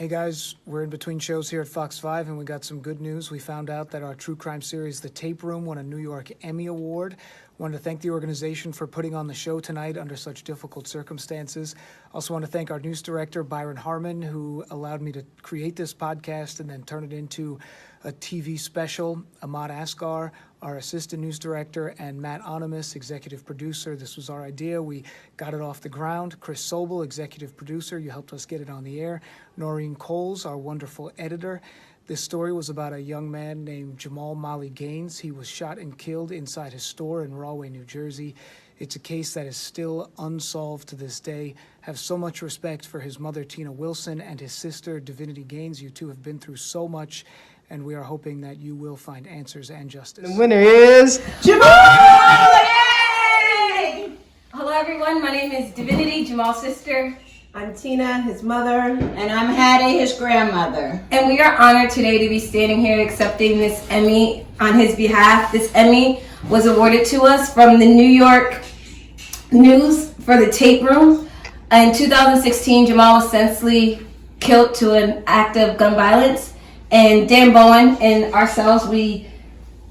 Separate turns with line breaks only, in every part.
Hey guys, we're in between shows here at Fox 5 and we got some good news. We found out that our true crime series, The Tape Room, won a New York Emmy Award. Wanted to thank the organization for putting on the show tonight under such difficult circumstances. Also want to thank our news director, Byron Harmon, who allowed me to create this podcast and then turn it into a TV special. Ahmad Asghar, our assistant news director, and Matt Onimus, executive producer. This was our idea. We got it off the ground. Chris Sobel, executive producer. You helped us get it on the air. Noreen Coles, our wonderful editor. This story was about a young man named Jamal Molly Gaines. He was shot and killed inside his store in Rahway, New Jersey. It's a case that is still unsolved to this day. Have so much respect for his mother, Tina Wilson, and his sister, Divinity Gaines. You two have been through so much, and we are hoping that you will find answers and justice.
The winner is Jamal!
Yay! Hello, everyone. My name is Divinity, Jamal's sister.
I'm Tina, his mother.
And I'm Hattie, his grandmother.
And we are honored today to be standing here accepting this Emmy on his behalf. This Emmy was awarded to us from the New York News for The Tape Room. In 2016, Jamal was senselessly killed to an act of gun violence. And Dan Bowen and ourselves, we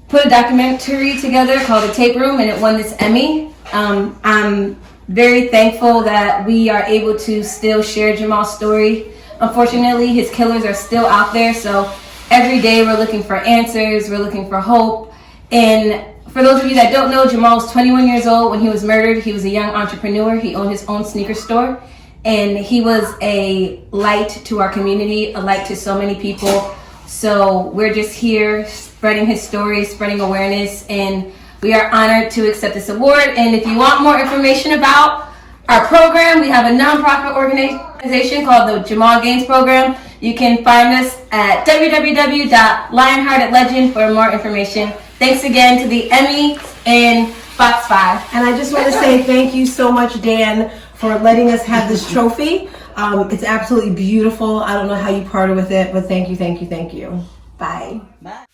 put a documentary together called The Tape Room, and it won this Emmy. I'm very thankful that we are able to still share Jamal's story. Unfortunately, his killers are still out there, so every day we're looking for answers, we're looking for hope. And for those of you that don't know, Jamal was 21 years old when he was murdered. He was a young entrepreneur. He owned his own sneaker store, and he was a light to our community, a light to so many people. So we're just here spreading his story, spreading awareness, and we are honored to accept this award. And if you want more information about our program, we have a nonprofit organization called the Jamal Gaines Program. You can find us at www.lionheartedlegend for more information. Thanks again to the Emmy and Fox 5.
And I just want to say thank you so much, Dan, for letting us have this trophy. It's absolutely beautiful. I don't know how you parted with it, but thank you, thank you, thank you. Bye.
Bye.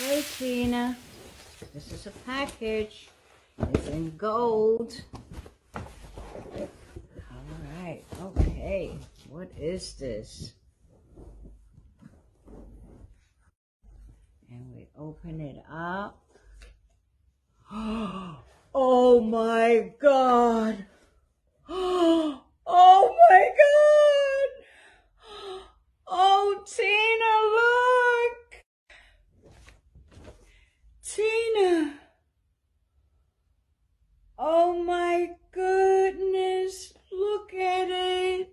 Okay, Tina. This is a package. It's in gold. All right. Okay. What is this? And we open it up. Oh my God. Oh my God. Oh, Tina, look. Tina. Oh my goodness. Look at it.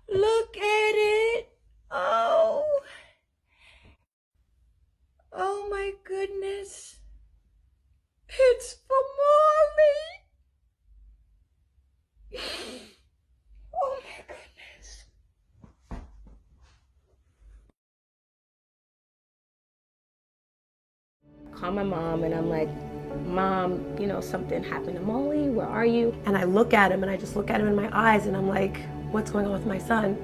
Look at it. Oh. Oh my goodness. It's for Molly. Oh my goodness.
Call my mom and I'm like, Mom, you know, something happened to Molly. Where are you?
And I look at him and I just look at him in my eyes and I'm like, what's going on with my son?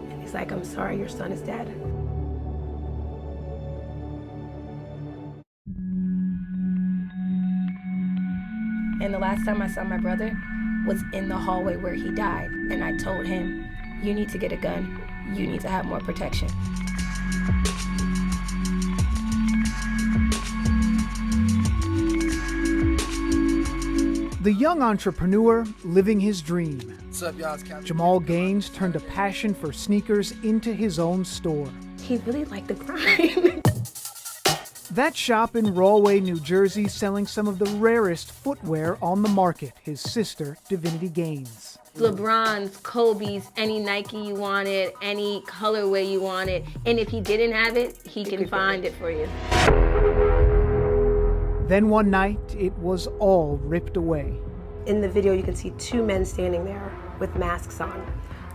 And he's like, I'm sorry, your son is dead.
And the last time I saw my brother was in the hallway where he died. And I told him, you need to get a gun. You need to have more protection.
The young entrepreneur living his dream. What's up, y'all? Jamal Gaines turned a passion for sneakers into his own store.
He really liked the crime.
That shop in Rahway, New Jersey, selling some of the rarest footwear on the market, his sister, Divinity Gaines.
LeBron's, Kobe's, any Nike you wanted, any colorway you wanted. And if he didn't have it, he can find it for you.
Then one night, it was all ripped away.
In the video, you can see two men standing there with masks on.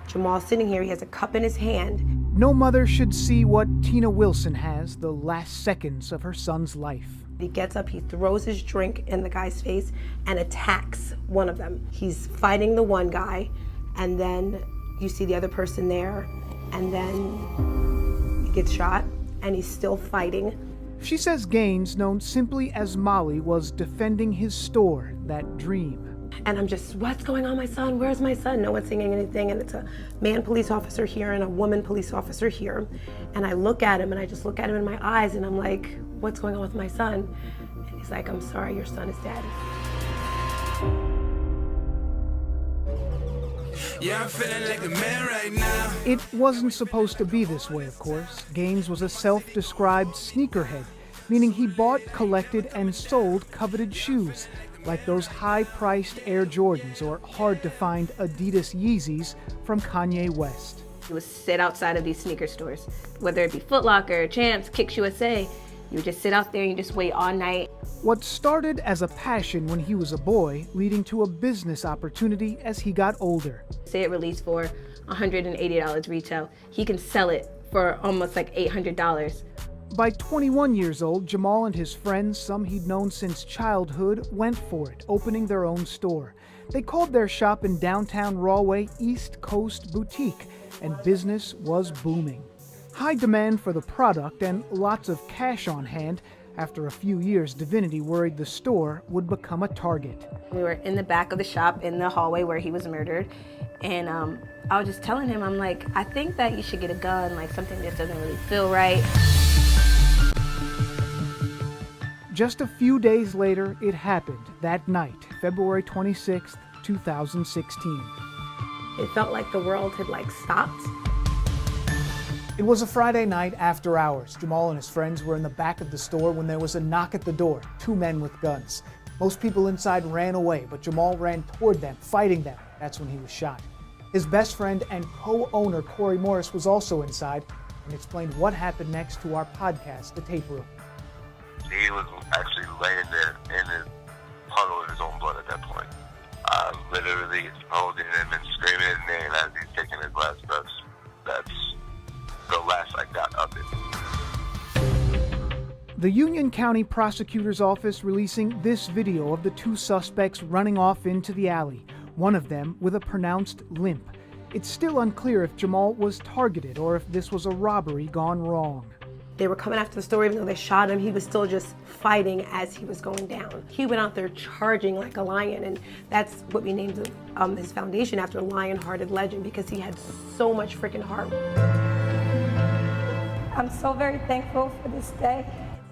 Jamal's sitting here, he has a cup in his hand.
No mother should see what Tina Wilson has, the last seconds of her son's life.
He gets up, he throws his drink in the guy's face and attacks one of them. He's fighting the one guy, and then you see the other person there, and then he gets shot, and he's still fighting.
She says Gaines, known simply as Molly, was defending his store, that dream.
And I'm just, what's going on, my son? Where's my son? No one's singing anything. And it's a man police officer here and a woman police officer here. And I look at him and I just look at him in my eyes and I'm like, what's going on with my son? And he's like, I'm sorry, your son is dead.
Yeah, I'm feeling like a man right now.
It wasn't supposed to be this way, of course. Gaines was a self-described sneakerhead, meaning he bought, collected, and sold coveted shoes, like those high-priced Air Jordans or hard-to-find Adidas Yeezys from Kanye West.
You would sit outside of these sneaker stores, whether it be Foot Locker, Champs, Kicks USA. You would just sit out there and you just wait all night.
What started as a passion when he was a boy, leading to a business opportunity as he got older.
Say it released for $180 retail. He can sell it for almost like $800.
By 21 years old, Jamal and his friends, some he'd known since childhood, went for it, opening their own store. They called their shop in downtown Rahway East Coast Boutique, and business was booming. High demand for the product and lots of cash on hand. After a few years, Divinity worried the store would become a target.
We were in the back of the shop in the hallway where he was murdered. And I was just telling him, I'm like, I think that you should get a gun, like something just doesn't really feel right.
Just a few days later, it happened that night, February 26th, 2016.
It felt like the world had stopped.
It was a Friday night after hours. Jamal and his friends were in the back of the store when there was a knock at the door, 2 men with guns. Most people inside ran away, but Jamal ran toward them, fighting them. That's when he was shot. His best friend and co-owner, Corey Morris, was also inside and explained what happened next to our podcast, The Tape Room.
He was actually laying there in a puddle of his own blood at that point. Literally holding him and screaming his name as he's taking his last breaths. That's the last I got of it.
The Union County Prosecutor's Office releasing this video of the 2 suspects running off into the alley, one of them with a pronounced limp. It's still unclear if Jamal was targeted or if this was a robbery gone wrong.
They were coming after the store, even though they shot him, he was still just fighting as he was going down. He went out there charging like a lion, and that's what we named his foundation after, Lion-Hearted Legend, because he had so much freaking heart.
I'm so very thankful for this day.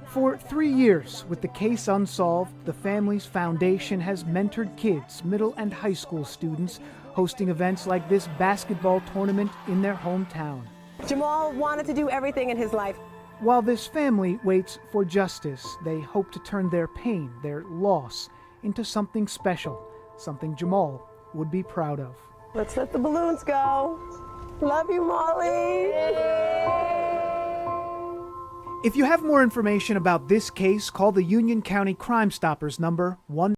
For 3 years, with the case unsolved, the family's foundation has mentored kids, middle and high school students, hosting events like this basketball tournament in their hometown.
Jamal wanted to do everything in his life.
While this family waits for justice, they hope to turn their pain, their loss, into something special, something Jamal would be proud of.
Let's let the balloons go. Love you, Molly.
If you have more information about this case, call the Union County Crime Stoppers number 1